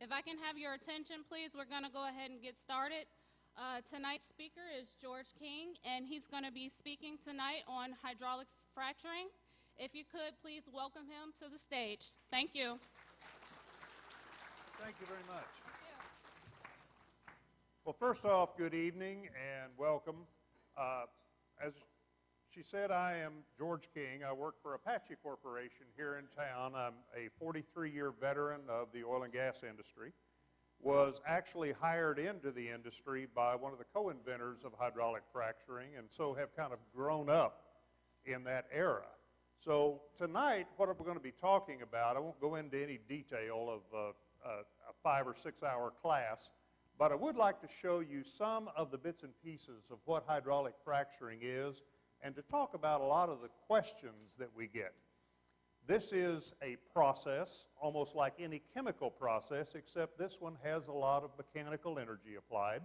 If I can have your attention, please, we're going to go ahead and get started. Tonight's speaker is George King, and he's going to be speaking tonight on hydraulic fracturing. If you could, please welcome him to the stage. Thank you. Thank you very much. Well, first off, good evening and welcome. As she said, I am George King. I work for AIChE Corporation here in town. I'm a 43-year veteran of the oil and gas industry. Was actually hired into the industry by one of the co-inventors of hydraulic fracturing, and so have kind of grown up in that era. So tonight, what we're going to be talking about, I won't go into any detail of a 5 or 6 hour class, but I would like to show you some of the bits and pieces of what hydraulic fracturing is, and to talk about a lot of the questions that we get. This is a process, almost like any chemical process, except this one has a lot of mechanical energy applied.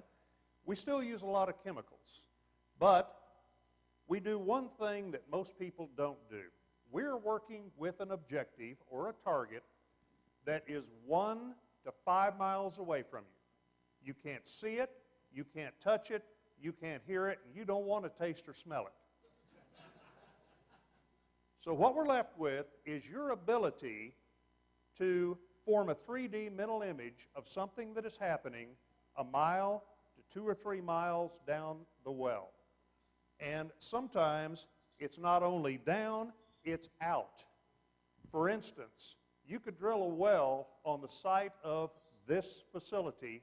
We still use a lot of chemicals, but we do one thing that most people don't do. We're working with an objective or a target that is 1 to 5 miles away from you. You can't see it, you can't touch it, you can't hear it, and you don't want to taste or smell it. So what we're left with is your ability to form a 3D mental image of something that is happening a mile to 2 or 3 miles down the well. And sometimes it's not only down, it's out. For instance, you could drill a well on the site of this facility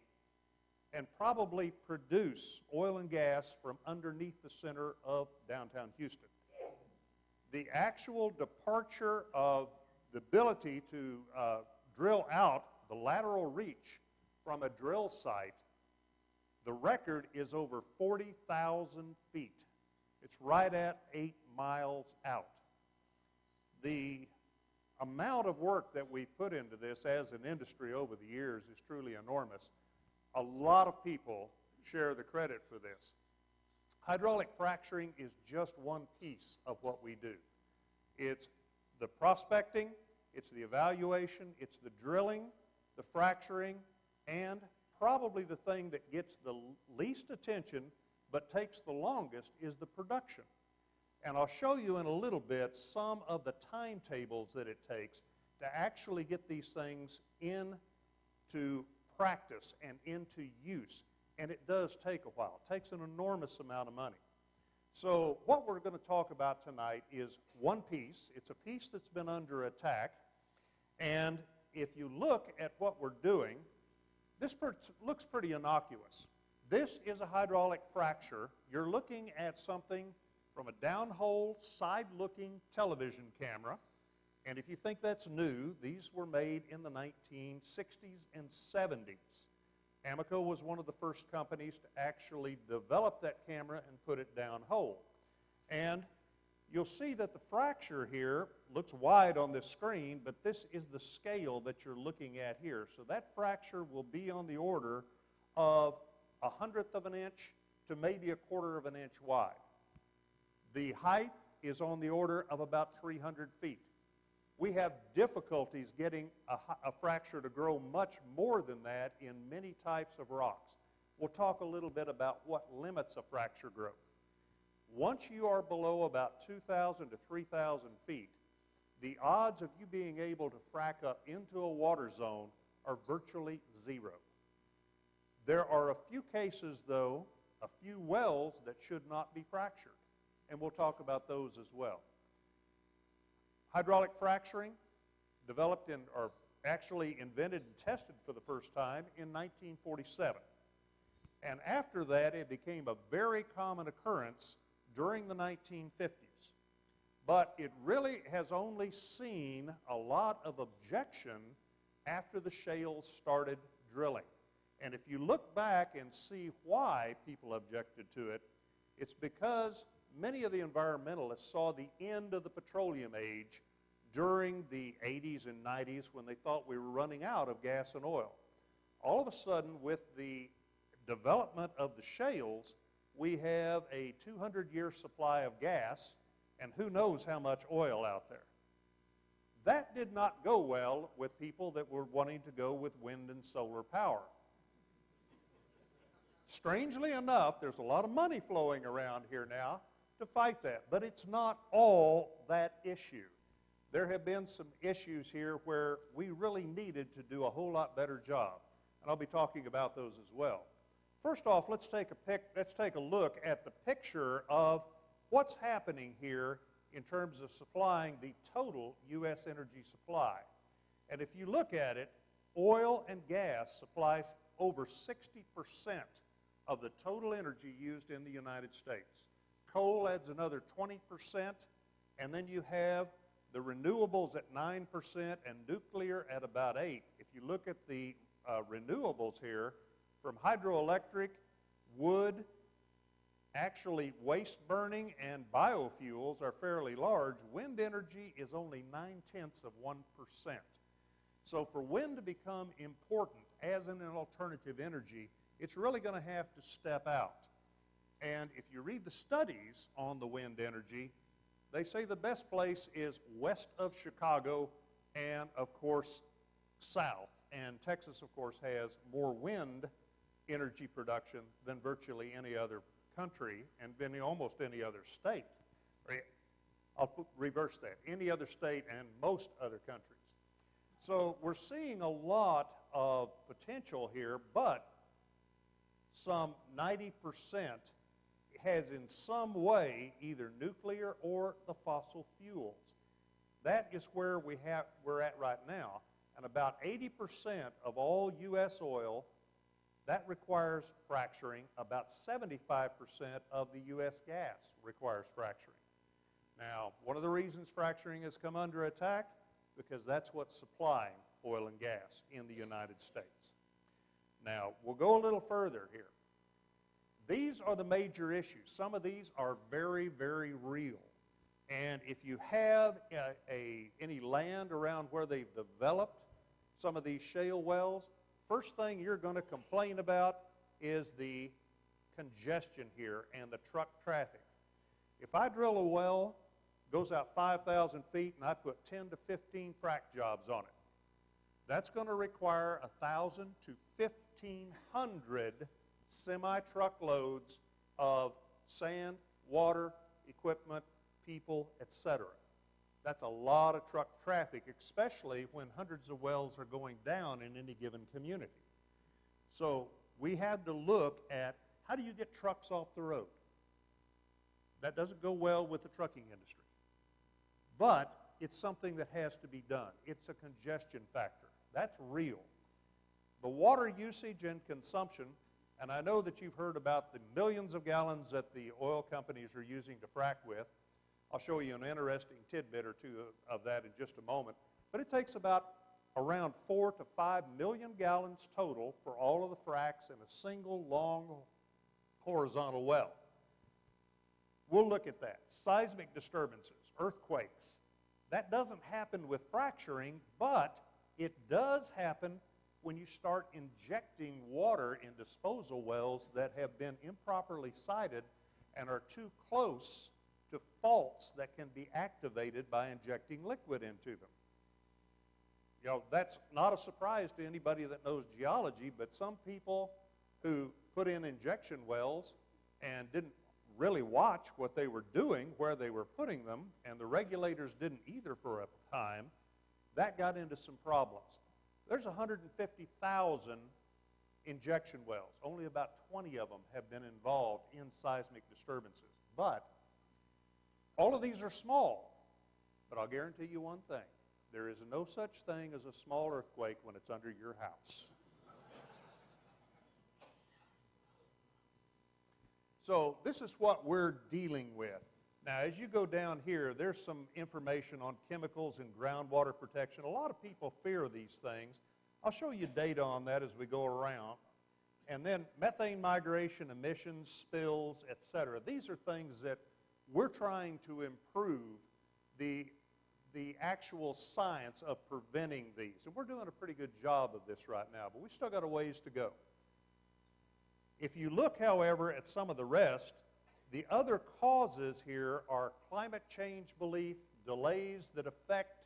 and probably produce oil and gas from underneath the center of downtown Houston. The actual departure of the ability to drill out the lateral reach from a drill site, the record is over 40,000 feet. It's right at 8 miles out. The amount of work that we put into this as an industry over the years is truly enormous. A lot of people share the credit for this. Hydraulic fracturing is just one piece of what we do. It's the prospecting, it's the evaluation, it's the drilling, the fracturing, and probably the thing that gets the least attention but takes the longest is the production. And I'll show you in a little bit some of the timetables that it takes to actually get these things into practice and into use. And it does take a while. It takes an enormous amount of money. So what we're going to talk about tonight is one piece. It's a piece that's been under attack. And if you look at what we're doing, this looks pretty innocuous. This is a hydraulic fracture. You're looking at something from a downhole, side-looking television camera. And if you think that's new, these were made in the 1960s and 70s. AIChE was one of the first companies to actually develop that camera and put it downhole. And you'll see that the fracture here looks wide on this screen, but this is the scale that you're looking at here. So that fracture will be on the order of 1/100 of an inch to maybe 1/4 of an inch wide. The height is on the order of about 300 feet. We have difficulties getting a fracture to grow much more than that in many types of rocks. We'll talk a little bit about what limits a fracture growth. Once you are below about 2,000 to 3,000 feet, the odds of you being able to frack up into a water zone are virtually zero. There are a few cases, though, a few wells that should not be fractured, and we'll talk about those as well. Hydraulic fracturing developed or actually invented and tested for the first time in 1947. And after that, it became a very common occurrence during the 1950s. But it really has only seen a lot of objection after the shales started drilling. And if you look back and see why people objected to it, it's because many of the environmentalists saw the end of the petroleum age during the 80s and 90s when they thought we were running out of gas and oil. All of a sudden, with the development of the shales, we have a 200-year supply of gas, and who knows how much oil out there. That did not go well with people that were wanting to go with wind and solar power. Strangely enough, there's a lot of money flowing around here now to fight that, but it's not all that issue. There have been some issues here where we really needed to do a whole lot better job, and I'll be talking about those as well. First off, let's take a look at the picture of what's happening here in terms of supplying the total U.S. energy supply. And if you look at it, oil and gas supplies over 60% of the total energy used in the United States. Coal adds another 20%, and then you have the renewables at 9% and nuclear at about 8%. If you look at the renewables here, from hydroelectric, wood, actually waste burning, and biofuels are fairly large. Wind energy is only 0.9%. So for wind to become important as an alternative energy, it's really going to have to step out. And if you read the studies on the wind energy, they say the best place is west of Chicago and, of course, south. And Texas, of course, has more wind energy production than virtually any other country and than almost any other state. Reverse that, any other state and most other countries. So we're seeing a lot of potential here, but some 90% has in some way either nuclear or the fossil fuels. That is where we're at right now. And about 80% of all U.S. oil, that requires fracturing. About 75% of the U.S. gas requires fracturing. Now, one of the reasons fracturing has come under attack, because that's what's supplying oil and gas in the United States. Now, we'll go a little further here. These are the major issues. Some of these are very, very real. And if you have any land around where they've developed some of these shale wells, first thing you're going to complain about is the congestion here and the truck traffic. If I drill a well, goes out 5,000 feet, and I put 10 to 15 frac jobs on it, that's going to require 1,000 to 1,500 semi-truck loads of sand, water, equipment, people, etc. That's a lot of truck traffic, especially when hundreds of wells are going down in any given community. So we had to look at how do you get trucks off the road. That doesn't go well with the trucking industry. But it's something that has to be done. It's a congestion factor. That's real. The water usage and consumption, and I know that you've heard about the millions of gallons that the oil companies are using to frack with. I'll show you an interesting tidbit or two of that in just a moment. But it takes about around 4 to 5 million gallons total for all of the fracks in a single long horizontal well. We'll look at that. Seismic disturbances, earthquakes. That doesn't happen with fracturing, but it does happen when you start injecting water in disposal wells that have been improperly sited and are too close to faults that can be activated by injecting liquid into them. You know, that's not a surprise to anybody that knows geology, but some people who put in injection wells and didn't really watch what they were doing, where they were putting them, and the regulators didn't either for a time, that got into some problems. There's 150,000 injection wells. Only about 20 of them have been involved in seismic disturbances. But all of these are small. But I'll guarantee you one thing. There is no such thing as a small earthquake when it's under your house. So this is what we're dealing with. Now, as you go down here, there's some information on chemicals and groundwater protection. A lot of people fear these things. I'll show you data on that as we go around. And then methane migration, emissions, spills, etc. These are things that we're trying to improve the actual science of preventing these. And we're doing a pretty good job of this right now, but we still got a ways to go. If you look, however, at some of the rest, the other causes here are climate change belief, delays that affect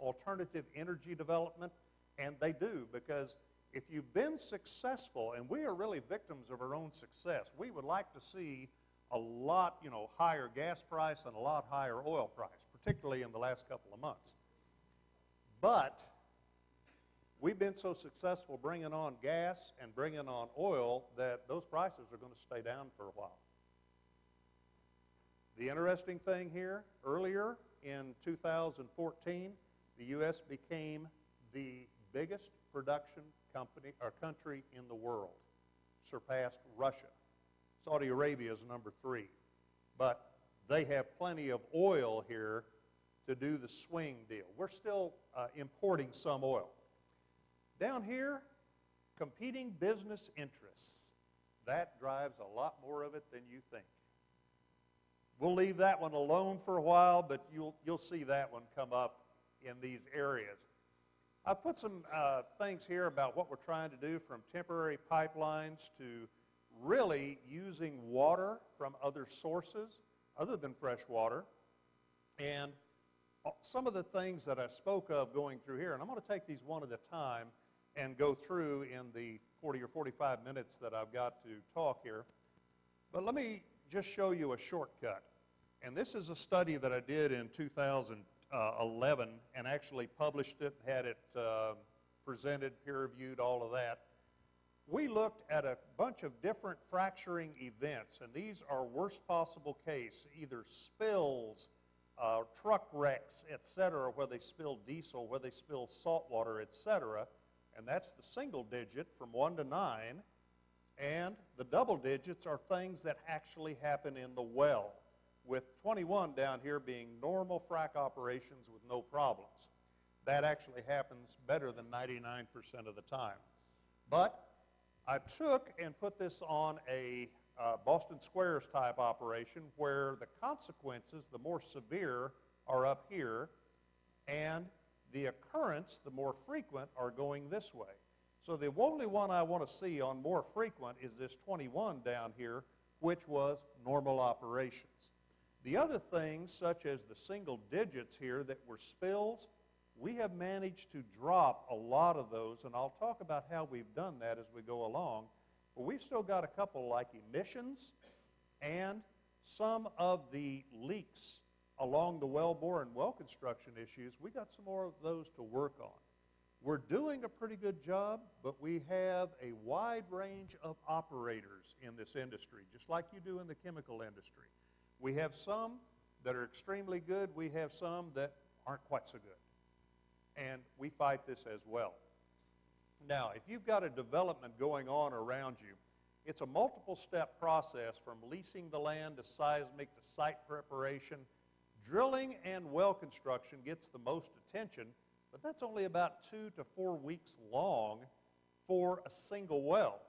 alternative energy development, and they do, because if you've been successful, and we are really victims of our own success, we would like to see a lot, higher gas price and a lot higher oil price, particularly in the last couple of months. But we've been so successful bringing on gas and bringing on oil that those prices are going to stay down for a while. The interesting thing here, earlier in 2014, the U.S. became the biggest production country in the world, surpassed Russia. Saudi Arabia is number 3, but they have plenty of oil here to do the swing deal. We're still importing some oil. Down here, competing business interests. That drives a lot more of it than you think. We'll leave that one alone for a while, but you'll see that one come up in these areas. I put some things here about what we're trying to do, from temporary pipelines to really using water from other sources other than fresh water, and some of the things that I spoke of going through here. And I'm going to take these one at a time and go through in the 40 or 45 minutes that I've got to talk here. But let me just show you a shortcut. And this is a study that I did in 2011 and actually published it, had it presented, peer-reviewed, all of that. We looked at a bunch of different fracturing events, and these are worst possible case, either spills, truck wrecks, etc., where they spill diesel, where they spill salt water, etc., and that's the single digit from 1 to 9, and the double digits are things that actually happen in the well, with 21 down here being normal frac operations with no problems. That actually happens better than 99% of the time. But I took and put this on a Boston Squares type operation where the consequences, the more severe, are up here, and the occurrence, the more frequent, are going this way. So the only one I want to see on more frequent is this 21 down here, which was normal operations. The other things, such as the single digits here that were spills, we have managed to drop a lot of those, and I'll talk about how we've done that as we go along. But we've still got a couple like emissions and some of the leaks along the wellbore and well construction issues. We got some more of those to work on. We're doing a pretty good job, but we have a wide range of operators in this industry, just like you do in the chemical industry. We have some that are extremely good. We have some that aren't quite so good. And we fight this as well. Now, if you've got a development going on around you, it's a multiple-step process from leasing the land to seismic to site preparation. Drilling and well construction gets the most attention, but that's only about 2 to 4 weeks long for a single well.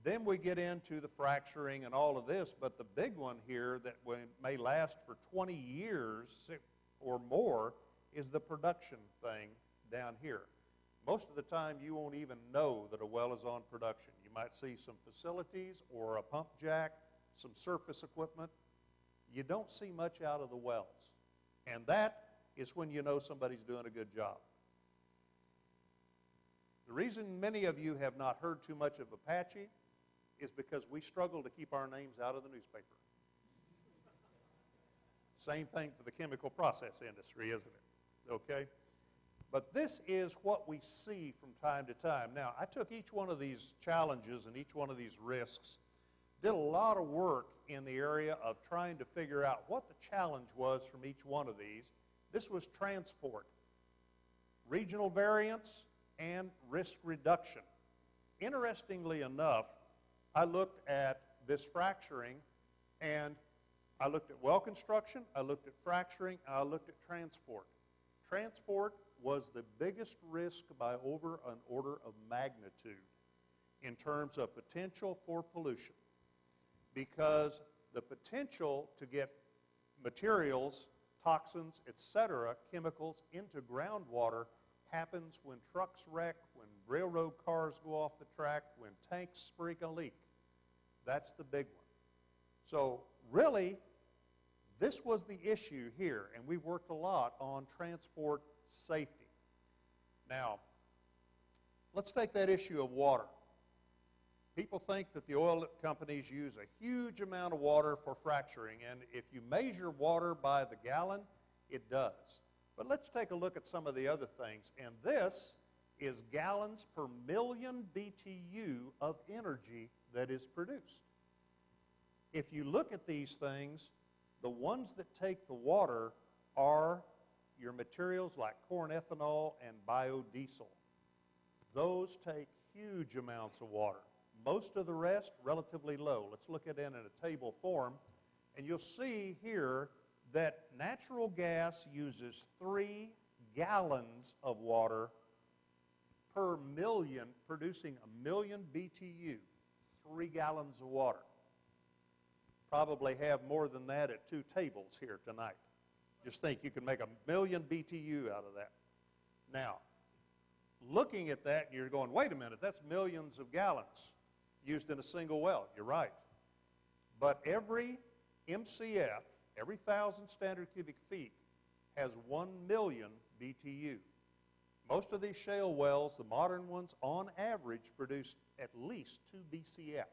Then we get into the fracturing and all of this, but the big one here that may last for 20 years or more is the production thing down here. Most of the time, you won't even know that a well is on production. You might see some facilities or a pump jack, some surface equipment. You don't see much out of the wells. And that is when you know somebody's doing a good job. The reason many of you have not heard too much of AIChE is because we struggle to keep our names out of the newspaper. Same thing for the chemical process industry, isn't it? Okay? But this is what we see from time to time. Now, I took each one of these challenges and each one of these risks, did a lot of work in the area of trying to figure out what the challenge was from each one of these. This was transport, regional variance, and risk reduction. Interestingly enough, I looked at this fracturing, and I looked at well construction, I looked at fracturing, and I looked at transport. Transport was the biggest risk by over an order of magnitude in terms of potential for pollution, because the potential to get materials, toxins, etc., chemicals into groundwater happens when trucks wreck, when railroad cars go off the track, when tanks spring a leak. That's the big one. So really, this was the issue here, and we worked a lot on transport safety. Now, let's take that issue of water. People think that the oil companies use a huge amount of water for fracturing, and if you measure water by the gallon, it does. But let's take a look at some of the other things, and this is gallons per million BTU of energy that is produced. If you look at these things, the ones that take the water are your materials like corn ethanol and biodiesel. Those take huge amounts of water. Most of the rest, relatively low. Let's look at it in a table form, and you'll see here that natural gas uses 3 gallons of water per million, producing 1 million BTU, 3 gallons of water. Probably have more than that at 2 tables here tonight. Just think you can make 1 million BTU out of that. Now, looking at that, you're going, wait a minute, that's millions of gallons used in a single well. You're right. But every MCF, every 1,000 standard cubic feet, has 1 million BTU. Most of these shale wells, the modern ones, on average, produce at least 2 BCF.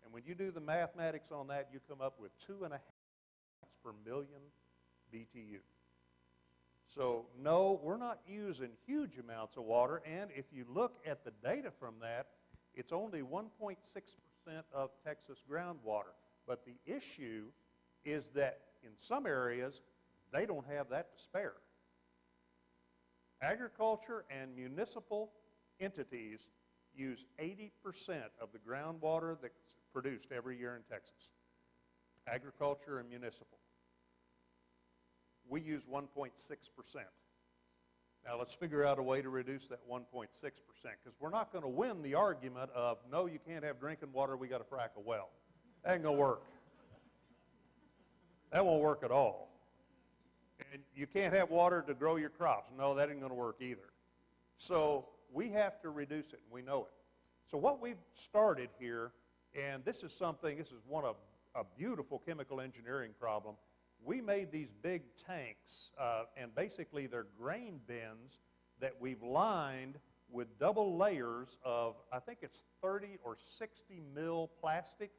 And when you do the mathematics on that, you come up with 2.5 per million BTU. So, no, we're not using huge amounts of water, and if you look at the data from that, it's only 1.6% of Texas groundwater. But the issue is that in some areas, they don't have that to spare. Agriculture and municipal entities use 80% of the groundwater that's produced every year in Texas. Agriculture and municipal. We use 1.6%. Now let's figure out a way to reduce that 1.6%, because we're not going to win the argument of, no, you can't have drinking water, we got to frack a well. That ain't going to work. That won't work at all. And you can't have water to grow your crops. No, that ain't going to work either. So we have to reduce it, and we know it. So what we've started here, and this is one of a beautiful chemical engineering problem. We made these big tanks, and basically they're grain bins that we've lined with double layers of, I think it's 30 or 60 mil plastic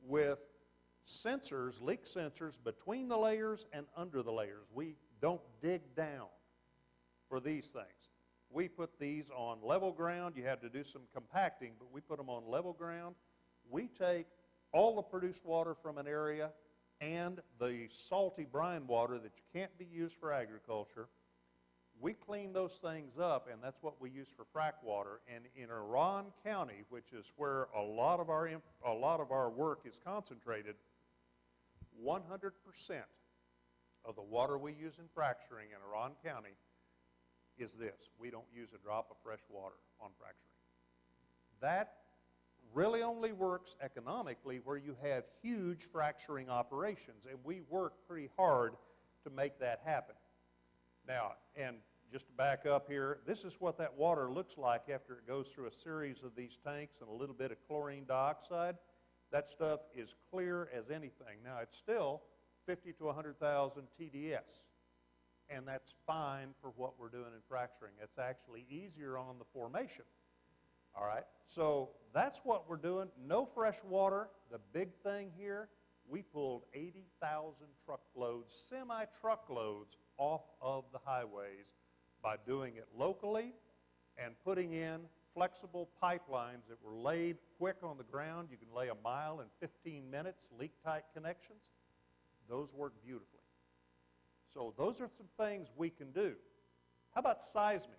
with sensors, leak sensors, between the layers and under the layers. We don't dig down for these things. We put these on level ground. You had to do some compacting, but we put them on level ground. We take all the produced water from an area and the salty brine water that you can't be used for agriculture. We clean those things up, and that's what we use for frack water. And in Iran County, which is where a lot of our work is concentrated, 100% of the water we use in fracturing in Iran County is this. We don't use a drop of fresh water on fracturing. That really only works economically where you have huge fracturing operations, and we work pretty hard to make that happen. Now, and just to back up here, this is what that water looks like after it goes through a series of these tanks and a little bit of chlorine dioxide. That stuff is clear as anything. Now, it's still 50 to 100,000 TDS, and that's fine for what we're doing in fracturing. It's actually easier on the formation. All right, so that's what we're doing. No fresh water. The big thing here, we pulled 80,000 truckloads, semi-truckloads, off of the highways by doing it locally and putting in flexible pipelines that were laid quick on the ground. You can lay a mile in 15 minutes, leak-tight connections. Those work beautifully. So those are some things we can do. How about seismic?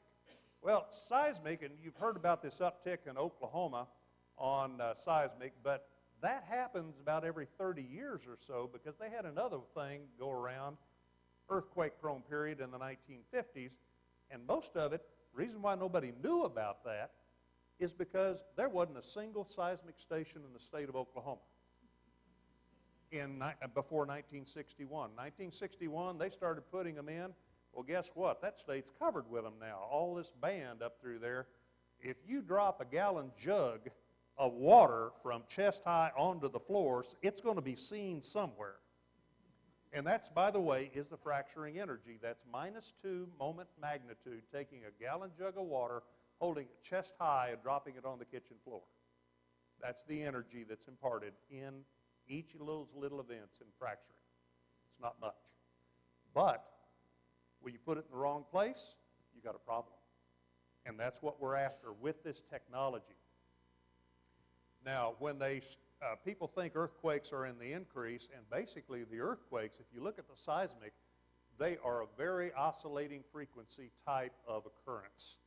Well, seismic, and you've heard about this uptick in Oklahoma on seismic, but that happens about every 30 years or so because they had another thing go around, earthquake-prone period in the 1950s, and most of it, the reason why nobody knew about that is because there wasn't a single seismic station in the state of Oklahoma before 1961. 1961, they started putting them in. Well, guess what? That state's covered with them now. All this band up through there. If you drop a gallon jug of water from chest high onto the floors, it's going to be seen somewhere. And that's, by the way, is the fracturing energy. That's -2 moment magnitude, taking a gallon jug of water, holding it chest high, and dropping it on the kitchen floor. That's the energy that's imparted in each of those little events in fracturing. It's not much. But when you put it in the wrong place, you got a problem. And that's what we're after with this technology. Now, when people think earthquakes are in the increase, and basically the earthquakes, if you look at the seismic, they are a very oscillating frequency type of occurrence.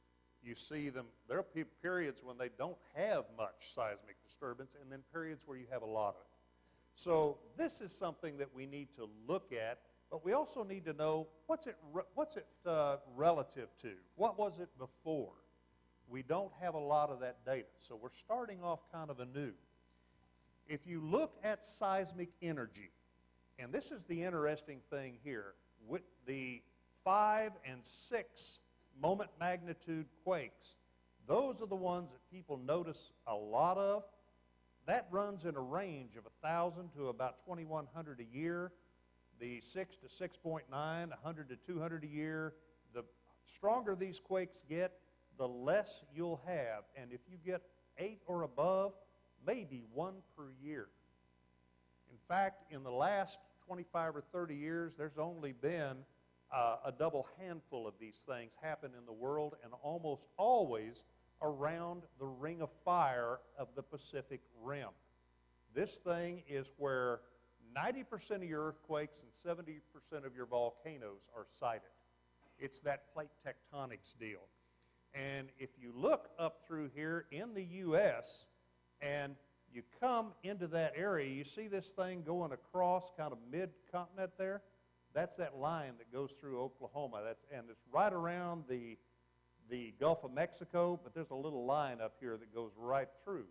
You see them, there are periods when they don't have much seismic disturbance, and then periods where you have a lot of it. So this is something that we need to look at, but we also need to know what's it relative to? What was it before? We don't have a lot of that data, so we're starting off kind of anew. If you look at seismic energy, and this is the interesting thing here, with the 5 and 6 moment magnitude quakes, those are the ones that people notice a lot of. That runs in a range of 1,000 to about 2,100 a year. The 6 to 6.9, 100 to 200 a year. The stronger these quakes get, the less you'll have. And if you get 8 or above, maybe 1 per year. In fact, in the last 25 or 30 years, there's only been a double handful of these things happen in the world, and almost always around the Ring of Fire of the Pacific Rim. This thing is where 90% of your earthquakes and 70% of your volcanoes are sited. It's that plate tectonics deal. And if you look up through here in the U.S. and you come into that area, you see this thing going across kind of mid-continent there? That's that line that goes through Oklahoma. And it's right around the Gulf of Mexico, but there's a little line up here that goes right through.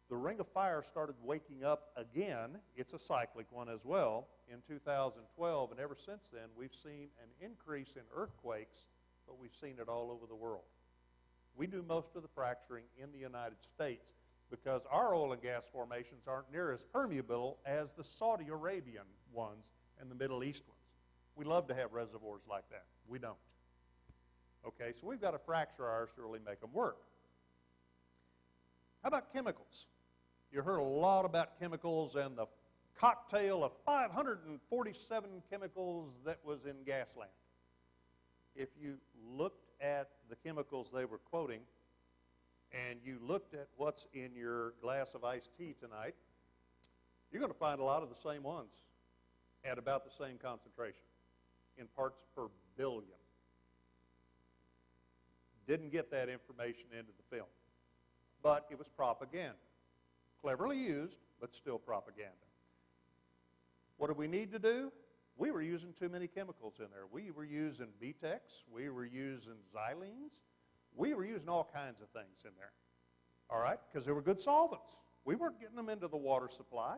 The Ring of Fire started waking up again. It's a cyclic one as well in 2012, and ever since then we've seen an increase in earthquakes, but we've seen it all over the world. We do most of the fracturing in the United States because our oil and gas formations aren't near as permeable as the Saudi Arabian ones and the Middle East ones. We love to have reservoirs like that. We don't. Okay, so we've got to fracture ours to really make them work. How about chemicals? You heard a lot about chemicals and the cocktail of 547 chemicals that was in Gasland. If you looked at the chemicals they were quoting and you looked at what's in your glass of iced tea tonight, you're going to find a lot of the same ones at about the same concentration in parts per billion. Didn't get that information into the film. But it was propaganda. Cleverly used, but still propaganda. What do we need to do? We were using too many chemicals in there. We were using Betex. We were using xylenes. We were using all kinds of things in there. All right? Because they were good solvents. We weren't getting them into the water supply,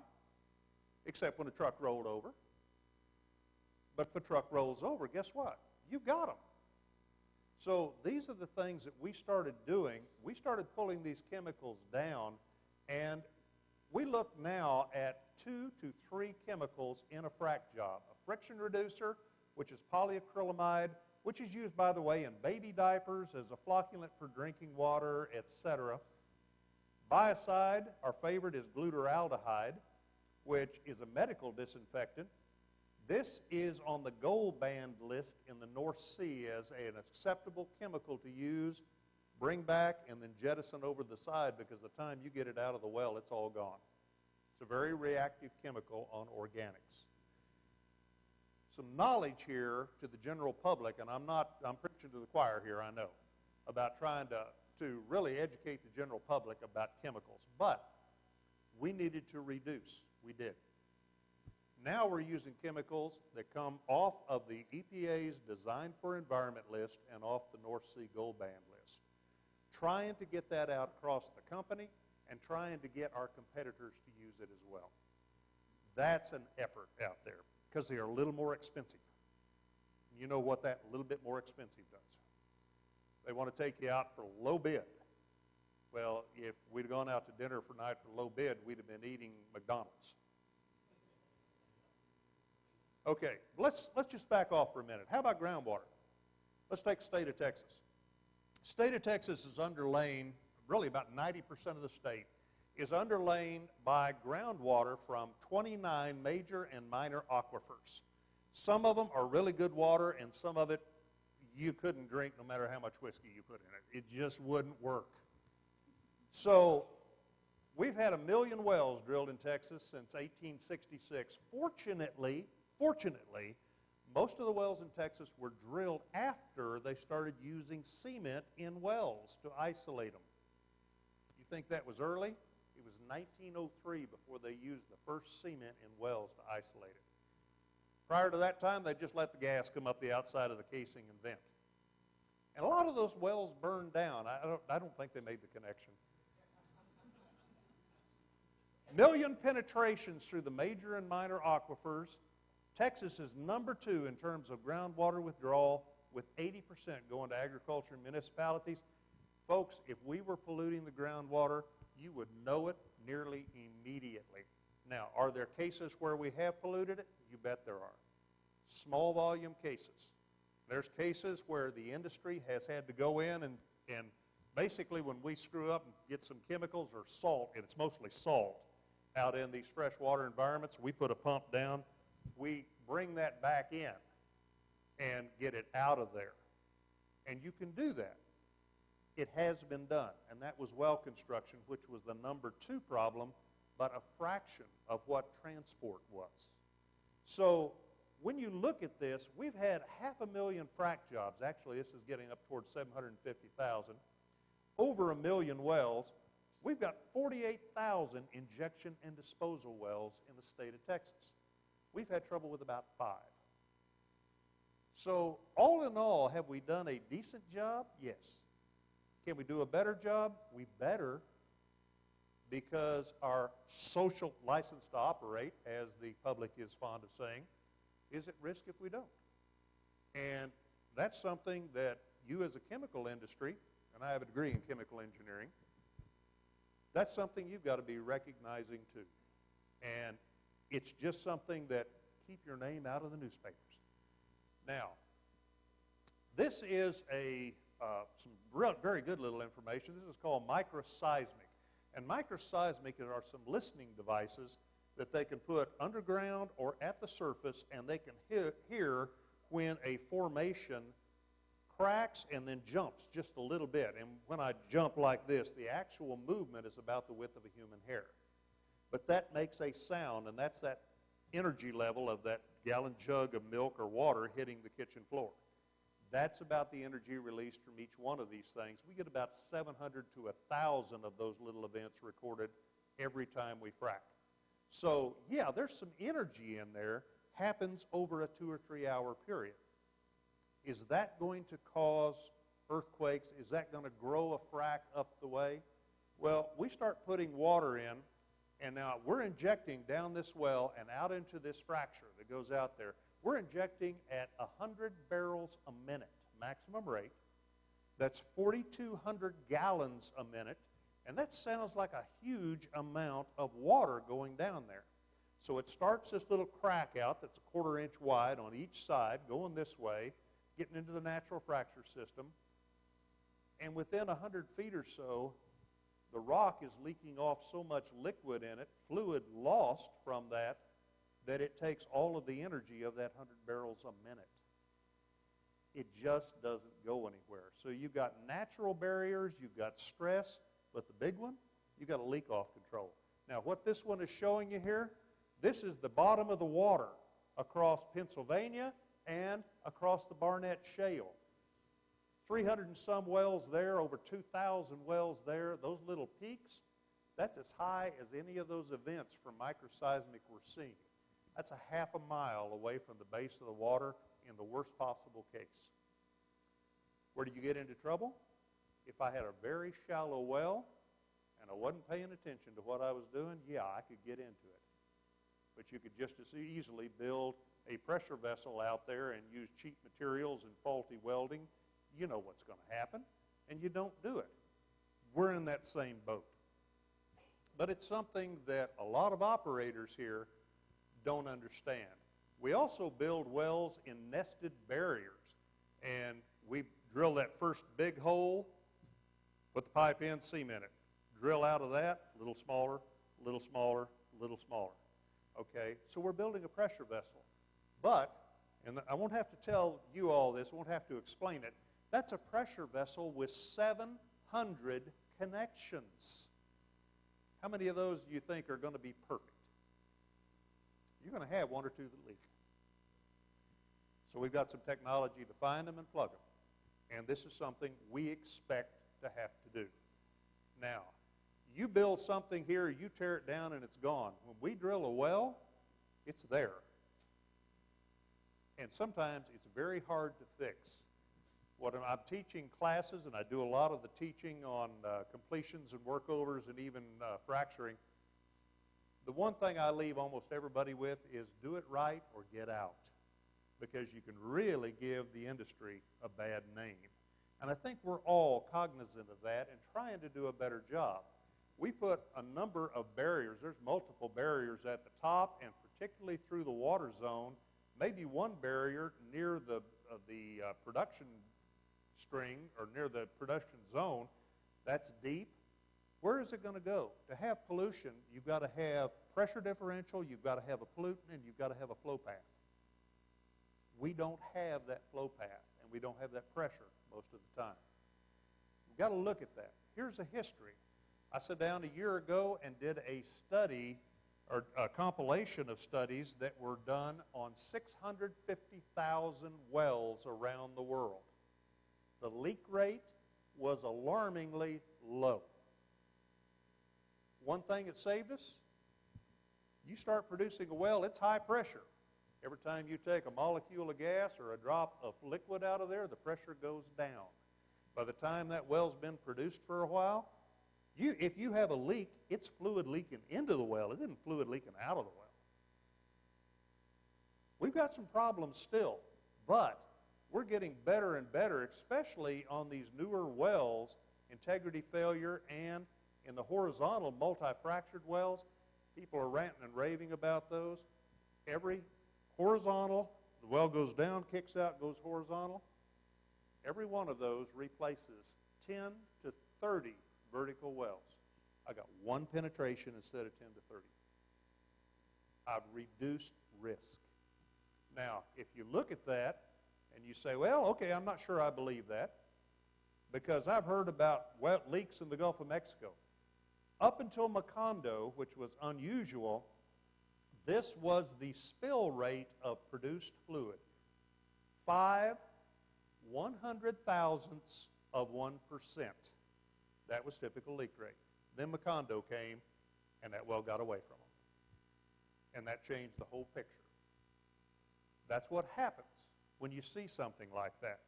except when the truck rolled over. But if the truck rolls over, guess what? You've got them. So these are the things that we started doing. We started pulling these chemicals down, and we look now at 2 to 3 chemicals in a frac job. A friction reducer, which is polyacrylamide, which is used, by the way, in baby diapers as a flocculant for drinking water, etc. Biocide, our favorite, is glutaraldehyde, which is a medical disinfectant. This is on the gold band list in the North Sea as an acceptable chemical to use, bring back, and then jettison over the side because the time you get it out of the well, it's all gone. It's a very reactive chemical on organics. Some knowledge here to the general public, and I'm preaching to the choir here, I know, about trying to really educate the general public about chemicals. But we needed to reduce. We did. Now we're using chemicals that come off of the EPA's Design for Environment list and off the North Sea Gold Band list. Trying to get that out across the company and trying to get our competitors to use it as well. That's an effort out there because they are a little more expensive. You know what that little bit more expensive does. They want to take you out for low bid. Well, if we'd gone out to dinner for night for low bid, we'd have been eating McDonald's. Okay, let's just back off for a minute. How about groundwater? Let's take the state of Texas. The state of Texas is underlain, really about 90% of the state, is underlain by groundwater from 29 major and minor aquifers. Some of them are really good water, and some of it you couldn't drink no matter how much whiskey you put in it. It just wouldn't work. So we've had 1 million wells drilled in Texas since 1866. Fortunately, most of the wells in Texas were drilled after they started using cement in wells to isolate them. You think that was early? It was 1903 before they used the first cement in wells to isolate it. Prior to that time, they just let the gas come up the outside of the casing and vent. And a lot of those wells burned down. I don't think they made the connection. 1 million penetrations through the major and minor aquifers. Texas is number 2 in terms of groundwater withdrawal, with 80% going to agriculture and municipalities. Folks, if we were polluting the groundwater, you would know it nearly immediately. Now, are there cases where we have polluted it? You bet there are. Small volume cases. There's cases where the industry has had to go in and basically when we screw up and get some chemicals or salt, and it's mostly salt, out in these freshwater environments, we put a pump down, we bring that back in and get it out of there. And you can do that. It has been done, and that was well construction, which was the number 2 problem, but a fraction of what transport was. So when you look at this, we've had 500,000 frac jobs. Actually, this is getting up towards 750,000. Over 1 million wells. We've got 48,000 injection and disposal wells in the state of Texas. We've had trouble with about 5. So all in all, have we done a decent job? Yes. Can we do a better job? We better, because our social license to operate, as the public is fond of saying, is at risk if we don't. And that's something that you as a chemical industry, and I have a degree in chemical engineering, that's something you've got to be recognizing too. And it's just something that keep your name out of the newspapers. Now, this is some very good little information. This is called microseismic. And microseismic are some listening devices that they can put underground or at the surface, and they can hear when a formation cracks and then jumps just a little bit. And when I jump like this, the actual movement is about the width of a human hair. But that makes a sound, and that's that energy level of that gallon jug of milk or water hitting the kitchen floor. That's about the energy released from each one of these things. We get about 700 to 1,000 of those little events recorded every time we frack. So, yeah, there's some energy in there, happens over a 2 or 3 hour period. Is that going to cause earthquakes? Is that going to grow a frack up the way? Well, we start putting water in, and now we're injecting down this well and out into this fracture that goes out there. We're injecting at 100 barrels a minute, maximum rate. That's 4,200 gallons a minute, and that sounds like a huge amount of water going down there. So it starts this little crack out that's a 1/4 inch wide on each side, going this way, getting into the natural fracture system, and within 100 feet or so, the rock is leaking off so much liquid in it, fluid lost from that it takes all of the energy of that 100 barrels a minute. It just doesn't go anywhere. So you've got natural barriers, you've got stress, but the big one, you've got a leak off control. Now what this one is showing you here, this is the bottom of the water across Pennsylvania and across the Barnett Shale. 300 and some wells there, over 2,000 wells there. Those little peaks, that's as high as any of those events from microseismic we're seeing. That's a 1/2 mile away from the base of the water in the worst possible case. Where do you get into trouble? If I had a very shallow well and I wasn't paying attention to what I was doing, yeah, I could get into it. But you could just as easily build a pressure vessel out there and use cheap materials and faulty welding. You know what's going to happen, and you don't do it. We're in that same boat. But it's something that a lot of operators here don't understand. We also build wells in nested barriers. And we drill that first big hole, put the pipe in, cement it. Drill out of that, a little smaller, a little smaller, a little smaller. Okay, so we're building a pressure vessel. But, and I won't have to tell you all this, I won't have to explain it, that's a pressure vessel with 700 connections. How many of those do you think are going to be perfect? You're going to have one or two that leak. So we've got some technology to find them and plug them. And this is something we expect to have to do. Now, you build something here, you tear it down, and it's gone. When we drill a well, it's there. And sometimes it's very hard to fix. I'm teaching classes, and I do a lot of the teaching on completions and workovers and even fracturing. The one thing I leave almost everybody with is do it right or get out, because you can really give the industry a bad name. And I think we're all cognizant of that and trying to do a better job. We put a number of barriers. There's multiple barriers at the top and particularly through the water zone, maybe one barrier near the production string or near the production zone. That's deep. Where is it going to go? To have pollution, you've got to have pressure differential, you've got to have a pollutant, and you've got to have a flow path. We don't have that flow path, and we don't have that pressure most of the time. We've got to look at that. Here's a history. I sat down a year ago and did a study, or a compilation of studies that were done on 650,000 wells around the world. The leak rate was alarmingly low. One thing that saved us, you start producing a well, it's high pressure. Every time you take a molecule of gas or a drop of liquid out of there, the pressure goes down. By the time that well's been produced for a while, if you have a leak, it's fluid leaking into the well. It isn't fluid leaking out of the well. We've got some problems still, but we're getting better and better, especially on these newer wells, integrity failure, and in the horizontal multi-fractured wells. People are ranting and raving about those. Every horizontal, the well goes down, kicks out, goes horizontal. Every one of those replaces 10 to 30 vertical wells. I got one penetration instead of 10 to 30. I've reduced risk. Now, if you look at that and you say, well, okay, I'm not sure I believe that, because I've heard about leaks in the Gulf of Mexico. Up until Macondo, which was unusual, this was the spill rate of produced fluid. 5/100,000ths of 1%. That was typical leak rate. Then Macondo came, and that well got away from them. And that changed the whole picture. That's what happens when you see something like that.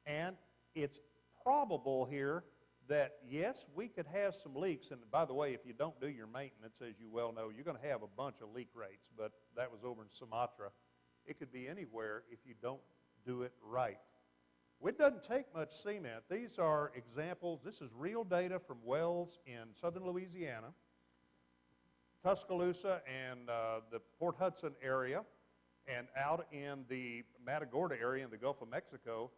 And it's probable here that, yes, we could have some leaks. And by the way, if you don't do your maintenance, as you well know, you're going to have a bunch of leak rates. But that was over in Sumatra. It could be anywhere if you don't do it right. It doesn't take much cement. These are examples. This is real data from wells in southern Louisiana, Tuscaloosa, and the Port Hudson area, and out in the Matagorda area in the Gulf of Mexico.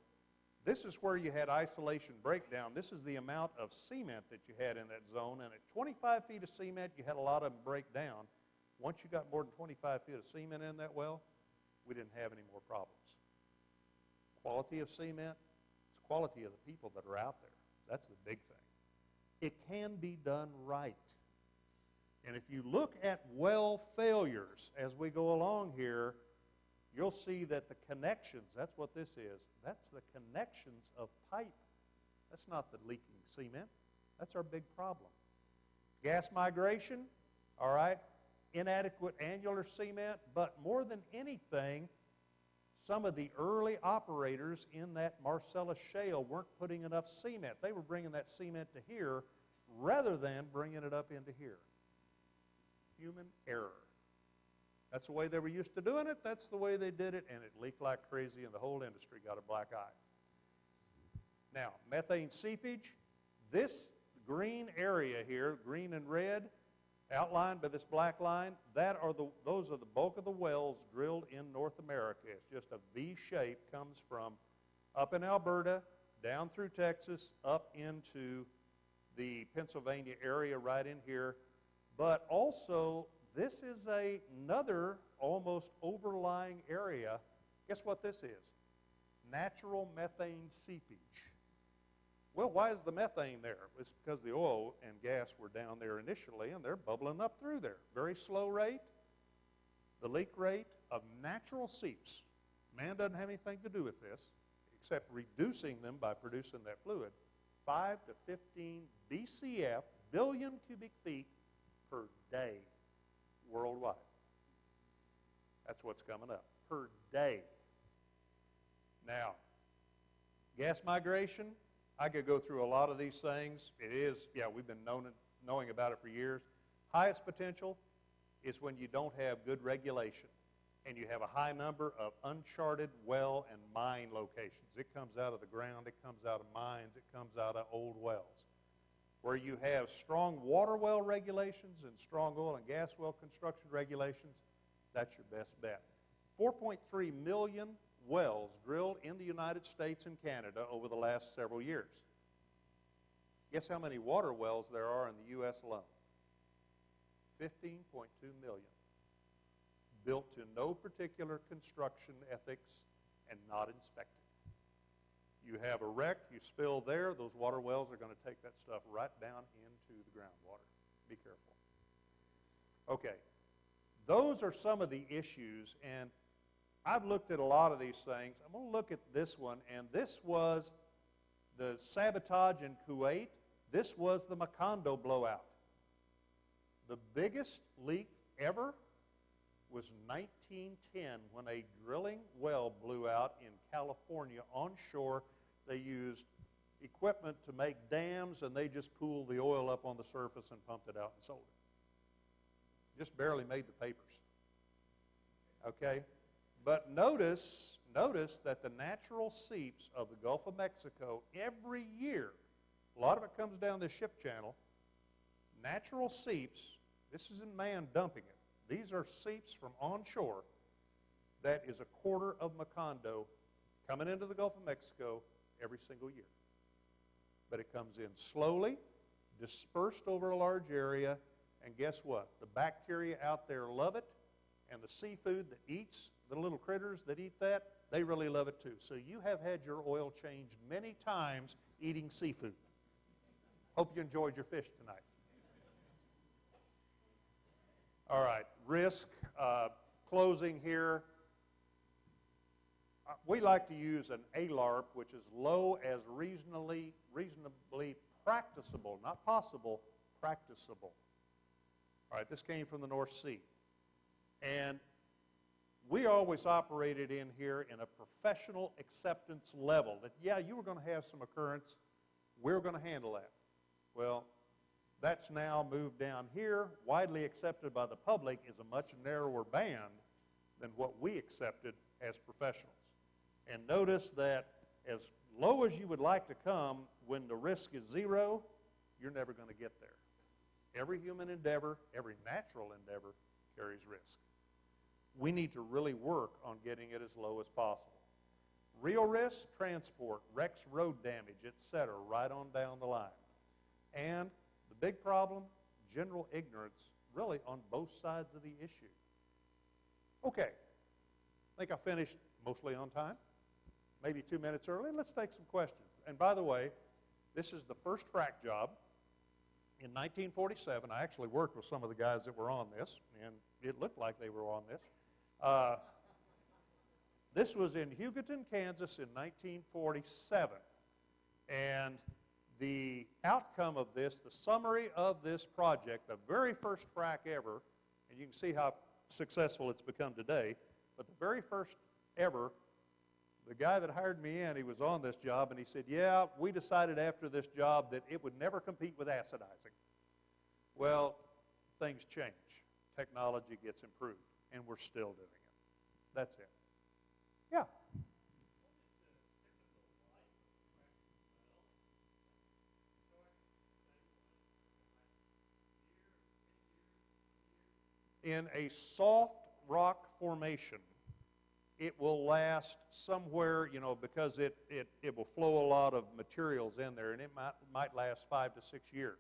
This is where you had isolation breakdown. This is the amount of cement that you had in that zone. And at 25 feet of cement, you had a lot of them break down. Once you got more than 25 feet of cement in that well, we didn't have any more problems. Quality of cement, it's quality of the people that are out there. That's the big thing. It can be done right. And if you look at well failures as we go along here, you'll see that the connections, that's what this is. That's the connections of pipe. That's not the leaking cement. That's our big problem. Gas migration, all right, inadequate annular cement, but more than anything, some of the early operators in that Marcellus shale weren't putting enough cement. They were bringing that cement to here rather than bringing it up into here. Human error. That's the way they were used to doing it. That's the way they did it, and it leaked like crazy, and the whole industry got a black eye. Now, methane seepage. This green area here, green and red, Outlined by this black line, those are the bulk of the wells drilled in North America. It's just a V shape, comes from up in Alberta, down through Texas, up into the Pennsylvania area right in here. But also, this is another almost overlying area. Guess what this is? Natural methane seepage. Well, why is the methane there? It's because the oil and gas were down there initially, and they're bubbling up through there. Very slow rate. The leak rate of natural seeps. Man doesn't have anything to do with this, except reducing them by producing that fluid. 5 to 15 BCF, billion cubic feet per day worldwide. That's what's coming up, per day. Now, gas migration, I could go through a lot of these things. It is, we've been knowing about it for years. Highest potential is when you don't have good regulation and you have a high number of uncharted well and mine locations. It comes out of the ground, it comes out of mines, it comes out of old wells. Where you have strong water well regulations and strong oil and gas well construction regulations, that's your best bet. 4.3 million wells drilled in the United States and Canada over the last several years. Guess how many water wells there are in the U.S. alone? 15.2 million. Built to no particular construction ethics and not inspected. You have a wreck, you spill there, those water wells are going to take that stuff right down into the groundwater. Be careful. Okay, those are some of the issues, and I've looked at a lot of these things. I'm going to look at this one, and this was the sabotage in Kuwait. This was the Macondo blowout. The biggest leak ever was 1910 when a drilling well blew out in California onshore. They used equipment to make dams, and they just pooled the oil up on the surface and pumped it out and sold it. Just barely made the papers. Okay? But notice that the natural seeps of the Gulf of Mexico every year, a lot of it comes down this ship channel, natural seeps, this isn't man dumping it. These are seeps from onshore that is 1/4 of Macondo coming into the Gulf of Mexico every single year. But it comes in slowly, dispersed over a large area, and guess what? The bacteria out there love it, and the seafood that eats, the little critters that eat that, they really love it too. So you have had your oil changed many times eating seafood. Hope you enjoyed your fish tonight. All right, risk, closing here. We like to use an ALARP, which is low as reasonably practicable, not possible, practicable. All right, this came from the North Sea. And we always operated in here in a professional acceptance level that, you were going to have some occurrence, we were going to handle that. Well, that's now moved down here. Widely accepted by the public is a much narrower band than what we accepted as professionals. And notice that as low as you would like to come when the risk is zero, you're never going to get there. Every human endeavor, every natural endeavor carries risk. We need to really work on getting it as low as possible. Real risk, transport, wrecks, road damage, etc., right on down the line. And the big problem, general ignorance, really on both sides of the issue. Okay, I think I finished mostly on time, maybe 2 minutes early. Let's take some questions. And by the way, this is the first frac job. In 1947, I actually worked with some of the guys that were on this, and it looked like they were on this. This was in Hugoton, Kansas in 1947. And the outcome of this, the summary of this project, the very first frac ever, and you can see how successful it's become today, but the very first ever, the guy that hired me in, he was on this job, and he said, we decided after this job that it would never compete with acidizing. Well, things change. Technology gets improved, and we're still doing it. That's it. Yeah. In a soft rock formation, it will last somewhere, you know, because it will flow a lot of materials in there, and it might last 5 to 6 years.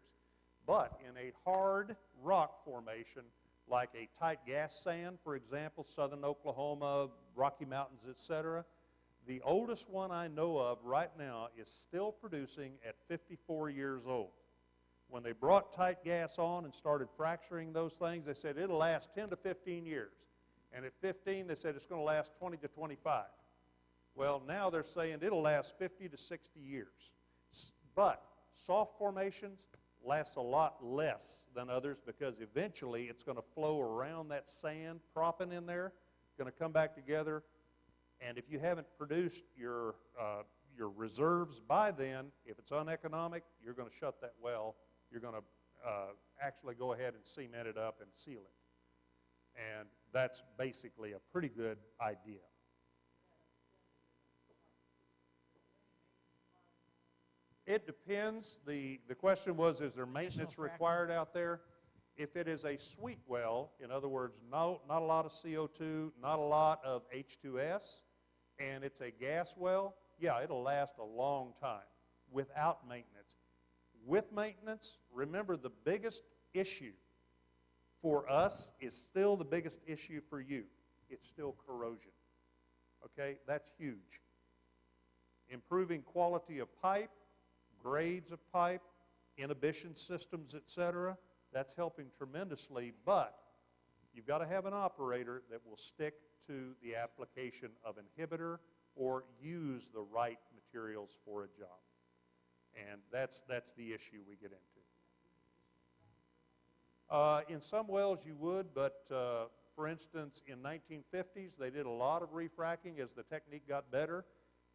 But in a hard rock formation, like a tight gas sand, for example, southern Oklahoma, Rocky Mountains, etc., the oldest one I know of right now is still producing at 54 years old. When they brought tight gas on and started fracturing those things, they said it'll last 10 to 15 years. And at 15, they said it's going to last 20 to 25. Well, now they're saying it'll last 50 to 60 years. But soft formations last a lot less than others because eventually it's going to flow around that sand propping in there, going to come back together, and if you haven't produced your reserves by then, if it's uneconomic, you're going to shut that well. You're going to actually go ahead and cement it up and seal it. And that's basically a pretty good idea. It depends. The question was, is there maintenance required out there? If it is a sweet well, in other words, not a lot of CO2, not a lot of H2S, and it's a gas well, yeah, it'll last a long time without maintenance. With maintenance, remember the biggest issue for us is still the biggest issue for you. It's still corrosion. Okay, that's huge. Improving quality of pipe, grades of pipe, inhibition systems, etc., that's helping tremendously, but you've got to have an operator that will stick to the application of inhibitor or use the right materials for a job. And that's the issue we get into. In some wells you would, but for instance, in 1950s, they did a lot of refracking as the technique got better.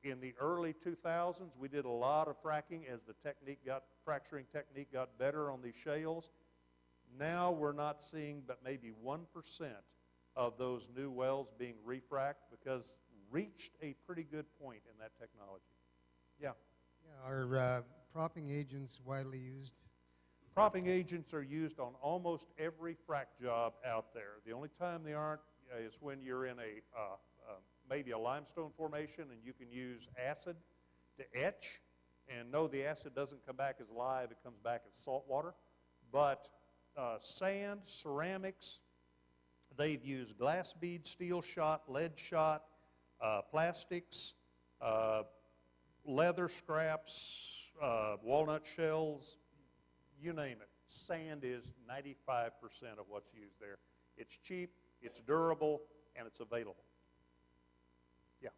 In the early 2000s, we did a lot of fracking as the fracturing technique got better on these shales. Now we're not seeing but maybe 1% of those new wells being refracked because reached a pretty good point in that technology. Yeah? Yeah, are propping agents widely used? Propping agents are used on almost every frac job out there. The only time they aren't is when you're in maybe a limestone formation and you can use acid to etch. And no, the acid doesn't come back as live, it comes back as salt water. But sand, ceramics, they've used glass bead, steel shot, lead shot, plastics, leather scraps, walnut shells, you name it. Sand is 95% of what's used there. It's cheap, it's durable, and it's available. Yeah.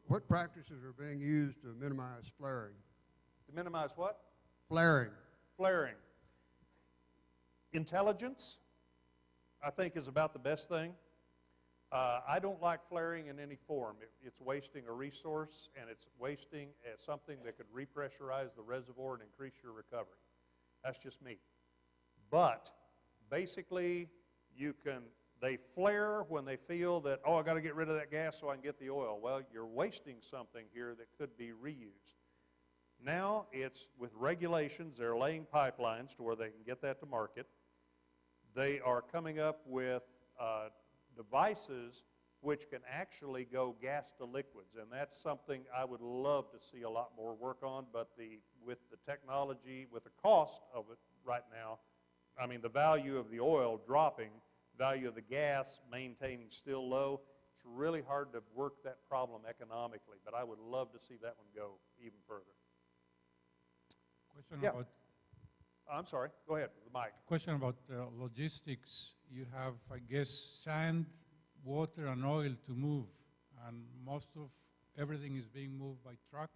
What practices are being used to minimize flaring? To minimize what? Flaring. Flaring. Intelligence, I think, is about the best thing. I don't like flaring in any form. It's wasting a resource, and it's wasting something that could repressurize the reservoir and increase your recovery. That's just me. But basically, they flare when they feel that, oh, I got to get rid of that gas so I can get the oil. Well, you're wasting something here that could be reused. Now it's with regulations. They're laying pipelines to where they can get that to market. They are coming up with devices which can actually go gas to liquids, and that's something I would love to see a lot more work on, but with the technology, with the cost of it right now, I mean the value of the oil dropping, value of the gas maintaining still low, it's really hard to work that problem economically, but I would love to see that one go even further. Question Yeah. about I'm sorry, go ahead, the mic. question about logistics. You have, I guess, sand, water, and oil to move, and most of everything is being moved by truck.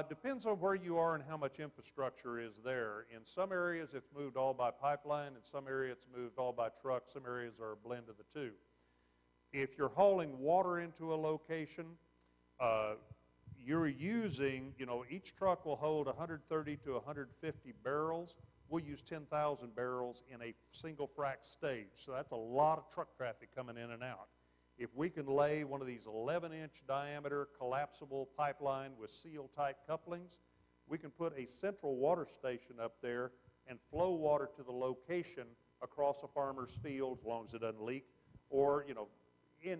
Depends on where you are and how much infrastructure is there. In some areas, it's moved all by pipeline. In some areas, it's moved all by truck. Some areas are a blend of the two. If you're hauling water into a location, you're using, each truck will hold 130 to 150 barrels. We'll use 10,000 barrels in a single frac stage. So that's a lot of truck traffic coming in and out. If we can lay one of these 11-inch diameter collapsible pipeline with seal-tight couplings, we can put a central water station up there and flow water to the location across a farmer's field, as long as it doesn't leak, or, in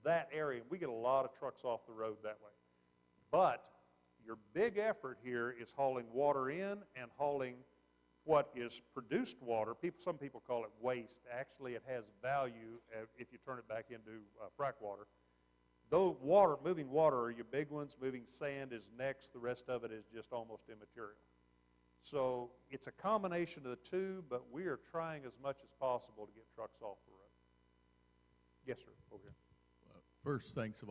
that area. We get a lot of trucks off the road that way. But your big effort here is hauling water in and hauling what is produced water. Some people call it waste. Actually, it has value if you turn it back into frack water. Though moving water are your big ones. Moving sand is next. The rest of it is just almost immaterial. So it's a combination of the two, but we are trying as much as possible to get trucks off the road. Yes, sir, over here. First, thanks for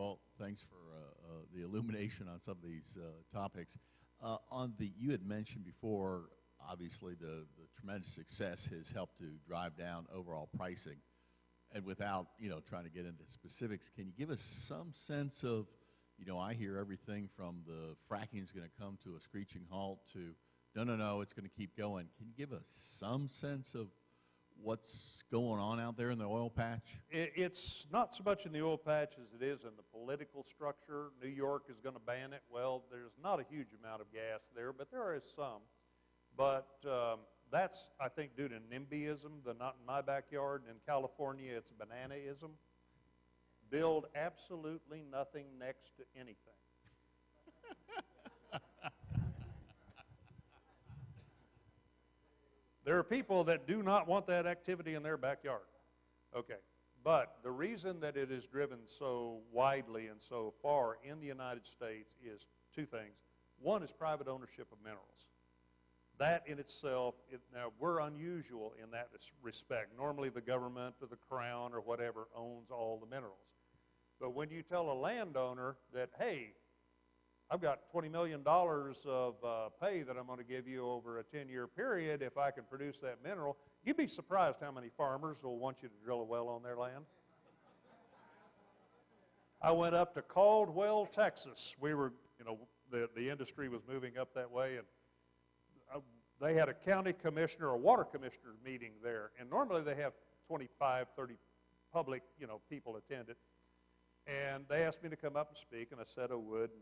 the illumination on some of these topics. You had mentioned before, obviously the tremendous success has helped to drive down overall pricing. And without, trying to get into specifics, can you give us some sense of, I hear everything from the fracking is going to come to a screeching halt to, no, it's going to keep going. Can you give us some sense of what's going on out there in the oil patch? It's not so much in the oil patch as it is in the political structure. New York is going to ban it. Well, there's not a huge amount of gas there, but there is some. But that's, I think, due to NIMBYism, the not in my backyard. In California, it's bananaism. Build absolutely nothing next to anything. There are people that do not want that activity in their backyard. Okay. But the reason that it is driven so widely and so far in the United States is two things. One is private ownership of minerals. That in itself, now we're unusual in that respect. Normally the government or the crown or whatever owns all the minerals. But when you tell a landowner that, hey, I've got $20 million of pay that I'm going to give you over a 10-year period if I can produce that mineral, you'd be surprised how many farmers will want you to drill a well on their land. I went up to Caldwell, Texas. We were, the industry was moving up that way, and they had a county commissioner or water commissioner meeting there, and normally they have 25, 30 public, people attend it. And they asked me to come up and speak, and I said I would. And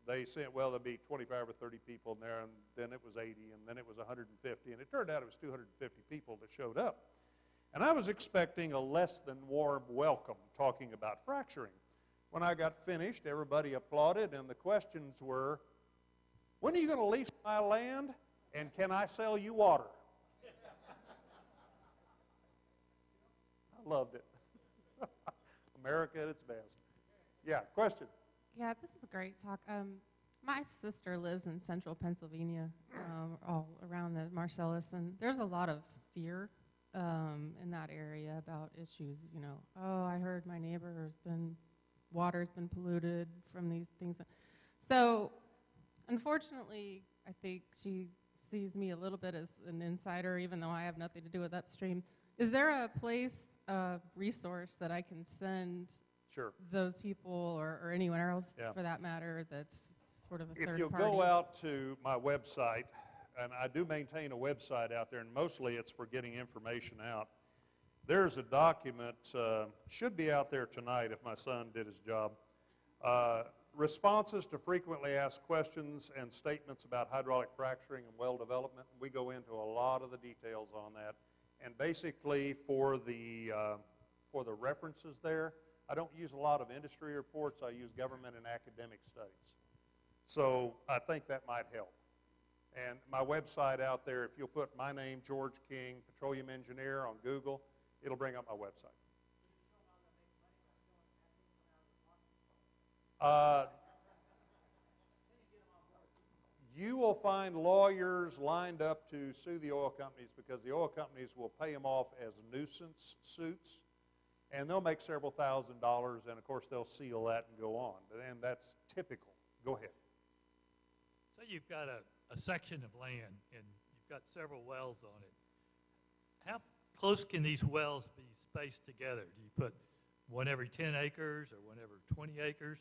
they said, well, there'll be 25 or 30 people in there, and then it was 80, and then it was 150, and it turned out it was 250 people that showed up. And I was expecting a less than warm welcome talking about fracturing. When I got finished, everybody applauded, and the questions were, when are you going to lease my land, and can I sell you water? I loved it. America at its best. Yeah, question? Yeah, this is a great talk. My sister lives in central Pennsylvania, all around the Marcellus, and there's a lot of fear in that area about issues, oh, I heard my water's been polluted from these things. So, unfortunately, I think she sees me a little bit as an insider, even though I have nothing to do with upstream. Is there a place, a resource that I can send Sure. those people or anyone else, Yeah. for that matter, that's sort of a third party? If you'll go out to my website, and I do maintain a website out there, and mostly it's for getting information out. There's a document, should be out there tonight if my son did his job, responses to frequently asked questions and statements about hydraulic fracturing and well development. We go into a lot of the details on that. And basically for the references there, I don't use a lot of industry reports. I use government and academic studies. So I think that might help. And my website out there, if you'll put my name, George King, petroleum engineer, on Google, it'll bring up my website. You will find lawyers lined up to sue the oil companies because the oil companies will pay them off as nuisance suits, and they'll make several $1,000s, and of course they'll seal that and go on. And that's typical. Go ahead. So you've got a section of land, and you've got several wells on it. How close can these wells be spaced together? Do you put one every 10 acres or one every 20 acres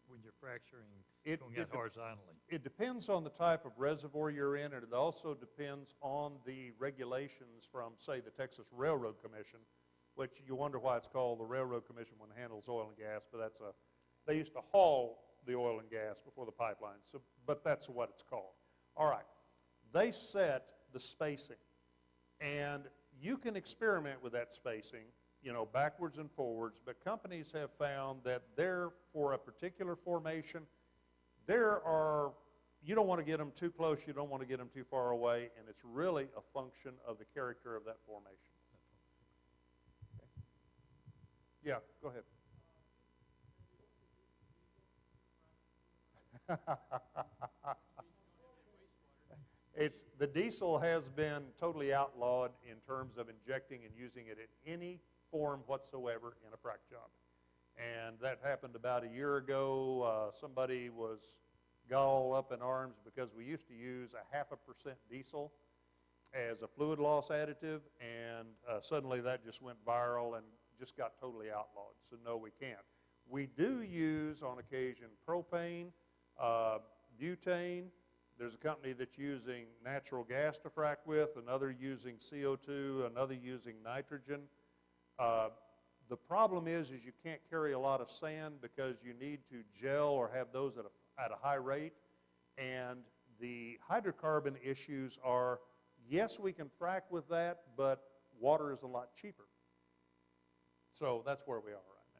when you're fracturing, going out horizontally? It depends on the type of reservoir you're in, and it also depends on the regulations from, say, the Texas Railroad Commission, which you wonder why it's called the Railroad Commission when it handles oil and gas, but they used to haul the oil and gas before the pipelines, but that's what it's called. All right. They set the spacing, and you can experiment with that spacing, you know, backwards and forwards, but companies have found that for a particular formation, you don't want to get them too close, you don't want to get them too far away, and it's really a function of the character of that formation. Okay. Yeah, go ahead. The diesel has been totally outlawed in terms of injecting and using it in any form whatsoever in a frac job. And that happened about a year ago. Somebody got all up in arms because we used to use 0.5% diesel as a fluid loss additive, and suddenly that just went viral and just got totally outlawed. So no, we can't. We do use on occasion propane, butane. There's a company that's using natural gas to frac with, another using CO2, another using nitrogen. The problem is you can't carry a lot of sand because you need to gel or have those at a high rate. And the hydrocarbon issues are, yes, we can frac with that, but water is a lot cheaper. So that's where we are right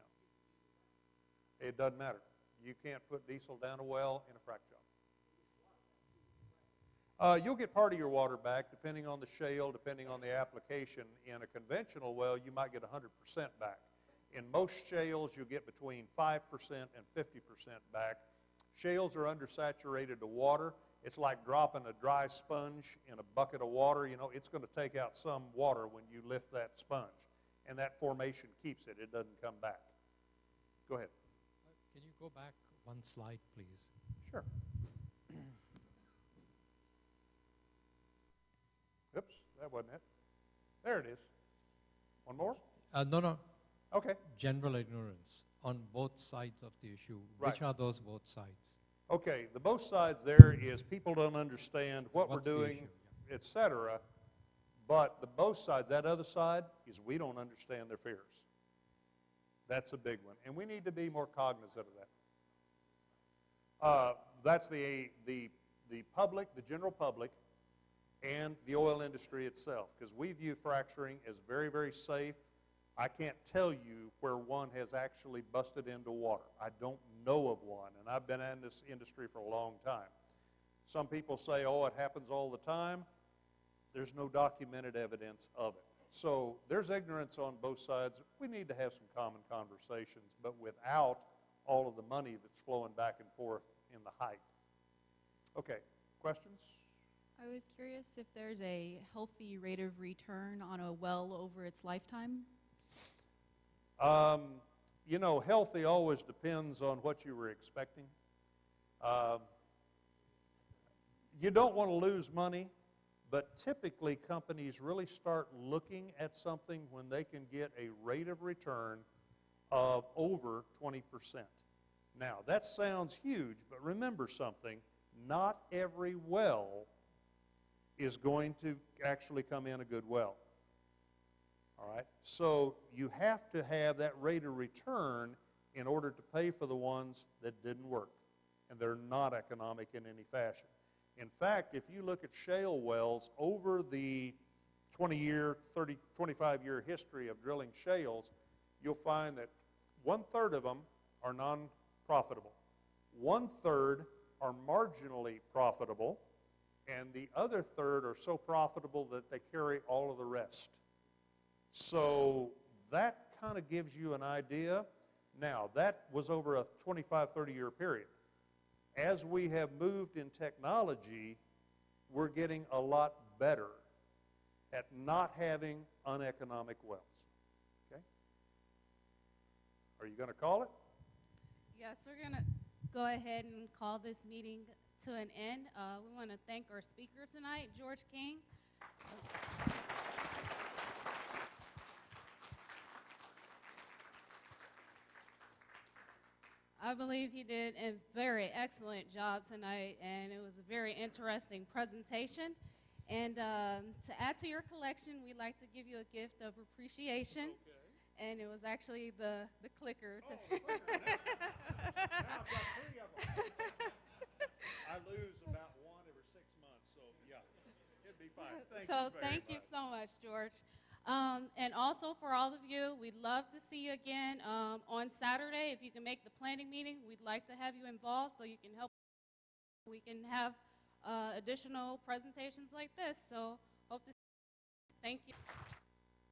now. It doesn't matter. You can't put diesel down a well in a frac job. You'll get part of your water back depending on the shale, depending on the application. In a conventional well, you might get 100% back. In most shales, you'll get between 5% and 50% back. Shales are undersaturated to water. It's like dropping a dry sponge in a bucket of water. You know, it's going to take out some water when you lift that sponge. And that formation keeps it. It doesn't come back. Go ahead. Can you go back one slide, please? Sure. Oops, that wasn't it. There it is. One more? No. Okay. General ignorance on both sides of the issue. Right. Which are those both sides? Okay, the both sides there is people don't understand what What's we're the doing, issue? et cetera. But the both sides, that other side, is we don't understand their fears. That's a big one. And we need to be more cognizant of that. That's the public, the general public, and the oil industry itself, because we view fracturing as very, very safe. I can't tell you where one has actually busted into water. I don't know of one, and I've been in this industry for a long time. Some people say, oh, it happens all the time. There's no documented evidence of it. So there's ignorance on both sides. We need to have some common conversations, but without all of the money that's flowing back and forth in the height. Okay, questions? I was curious if there's a healthy rate of return on a well over its lifetime. You know, healthy always depends on what you were expecting. You don't want to lose money, but typically companies really start looking at something when they can get a rate of return of over 20%. Now, that sounds huge, but remember something, not every well is going to actually come in a good well. All right? So you have to have that rate of return in order to pay for the ones that didn't work, and they're not economic in any fashion. In fact, if you look at shale wells over the 20-year, 30, 25-year history of drilling shales, you'll find that 1/3 of them are non-profitable. 1/3 are marginally profitable, and the other 1/3 are so profitable that they carry all of the rest. So that kind of gives you an idea. Now, that was over a 25, 30-year period. As we have moved in technology, we're getting a lot better at not having uneconomic wells. Okay? Are you going to call it? Yes, we're going to go ahead and call this meeting to an end. We want to thank our speaker tonight, George King. I believe he did a very excellent job tonight, and it was a very interesting presentation. And to add to your collection, we'd like to give you a gift of appreciation. Okay. And it was actually the clicker. Oh, the clicker. Now I've got 3 of them. I lose about 1 every 6 months, so yeah, it'd be fine. Thank you so much, George. And also for all of you, we'd love to see you again on Saturday. If you can make the planning meeting, we'd like to have you involved so you can help. We can have additional presentations like this. So hope to. Thank you.